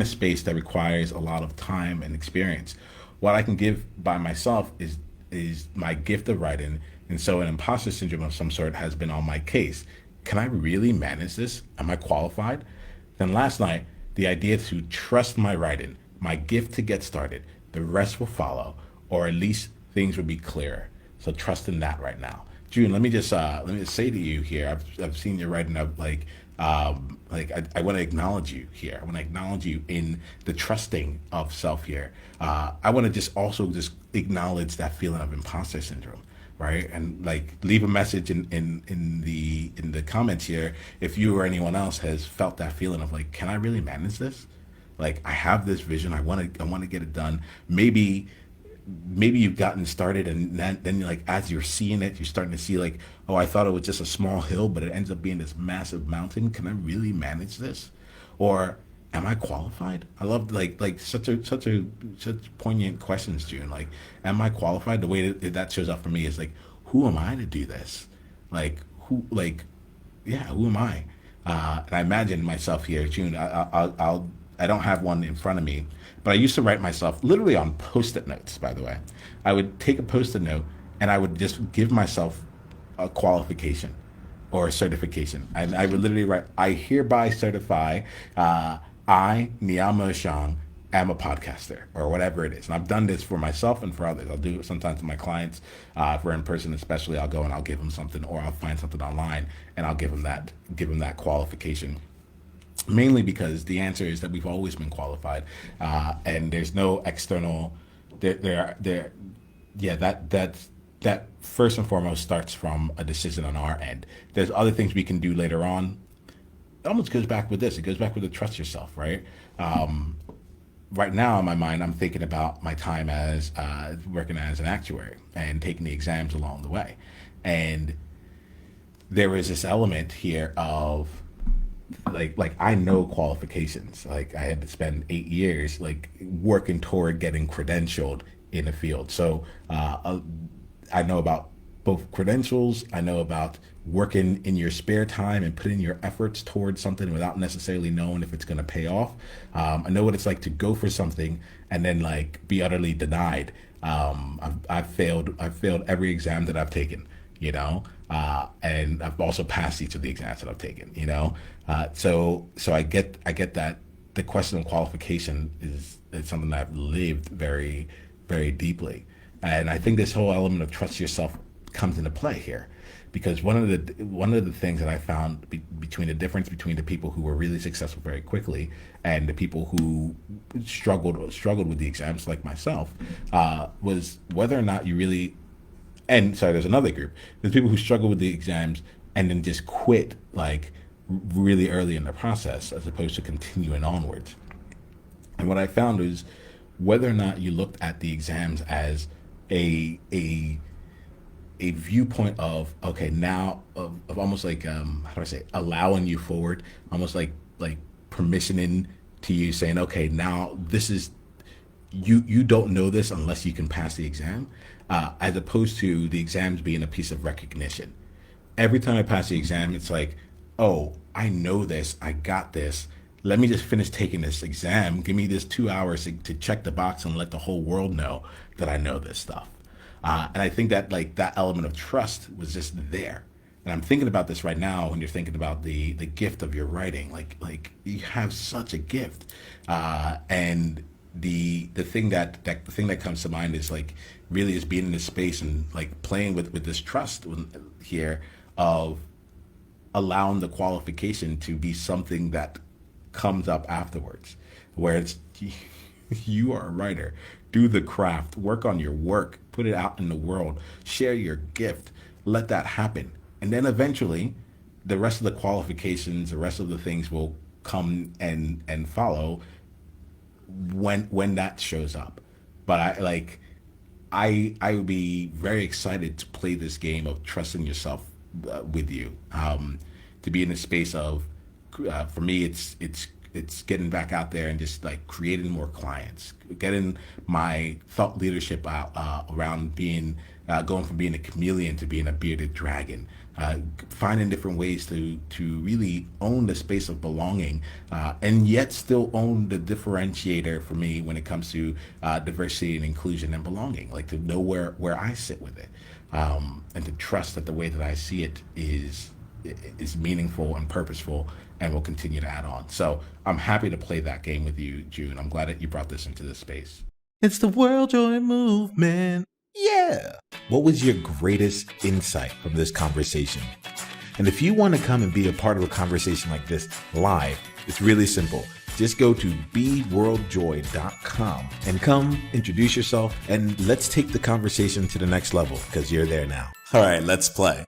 in a space that requires a lot of time and experience. What I can give by myself is my gift of writing, and so an imposter syndrome of some sort has been on my case. Can I really manage this? Am I qualified? Then last night, the idea to trust my writing, my gift to get started, the rest will follow, or at least things will be clearer. So trust in that right now. June, let me just say to you here. I've seen your writing. I've I want to acknowledge you here. I want to acknowledge you in the trusting of self here. I want to just also just acknowledge that feeling of imposter syndrome, right? And like leave a message in the comments here if you or anyone else has felt that feeling of like, can I really manage this? Like I have this vision. I want to get it done. Maybe you've gotten started and then like as you're seeing it, you're starting to see like, oh, I thought it was just a small hill, but it ends up being this massive mountain. Can I really manage this? Or am I qualified? I love such poignant questions, June. Like, am I qualified? The way that shows up for me is like, who am I to do this? Like yeah, who am I? And I imagine myself here, June. I don't have one in front of me, but I used to write myself literally on post-it notes. By the way, I would take a post-it note and I would just give myself a qualification or a certification. I would literally write, "I hereby certify, I Niyama Shang am a podcaster," or whatever it is. And I've done this for myself and for others. I'll do it sometimes with my clients. If we're in person, especially, I'll go and I'll give them something, or I'll find something online and I'll give them that qualification. Mainly because the answer is that we've always been qualified, and there's no external. There. Yeah, that first and foremost starts from a decision on our end. There's other things we can do later on. It almost goes back with this. It goes back with the trust yourself, right? Right now in my mind, I'm thinking about my time as working as an actuary and taking the exams along the way, and there is this element here of like I know qualifications. Like I had to spend 8 years like working toward getting credentialed in the field. So I know about both credentials. I know about working in your spare time and putting your efforts towards something without necessarily knowing if it's going to pay off. I know what it's like to go for something and then like be utterly denied. I've failed every exam that I've taken, and I've also passed each of the exams that I've taken, so I get that the question of qualification is something that I've lived very, very deeply. And I think this whole element of trust yourself comes into play here, because one of the things that I found between the difference between the people who were really successful very quickly and the people who struggled with the exams like myself, was whether or not you really. And sorry, there's another group. There's people who struggle with the exams and then just quit like really early in the process as opposed to continuing onwards. And what I found is whether or not you looked at the exams as a a a viewpoint of okay now of almost like how do I say allowing you forward, almost like permissioning to you, saying okay now this is you don't know this unless you can pass the exam, as opposed to the exams being a piece of recognition. Every time I pass the exam, it's like, oh, I know this, I got this. Let me just finish taking this exam. Give me this 2 hours to check the box and let the whole world know that I know this stuff. And I think that like that element of trust was just there. And I'm thinking about this right now when you're thinking about the gift of your writing. Like you have such a gift, and the thing the thing that comes to mind is like really is being in this space and like playing with this trust here of allowing the qualification to be something that comes up afterwards, where it's you are a writer, do the craft, work on your work, put it out in the world, share your gift, let that happen, and then eventually the rest of the qualifications, the rest of the things will come and follow when that shows up. But I would be very excited to play this game of trusting yourself with you. To be in a space of, for me, it's getting back out there and just like creating more clients, getting my thought leadership out around being going from being a chameleon to being a bearded dragon, finding different ways to really own the space of belonging, and yet still own the differentiator for me when it comes to diversity and inclusion and belonging. Like to know where I sit with it, and to trust that the way that I see it is meaningful and purposeful and will continue to add on. So I'm happy to play that game with you, June. I'm glad that you brought this into this space. It's the World Joy Movement. Yeah. What was your greatest insight from this conversation? And if you want to come and be a part of a conversation like this live, it's really simple. Just go to beworldjoy.com and come introduce yourself, and let's take the conversation to the next level because you're there now. All right, let's play.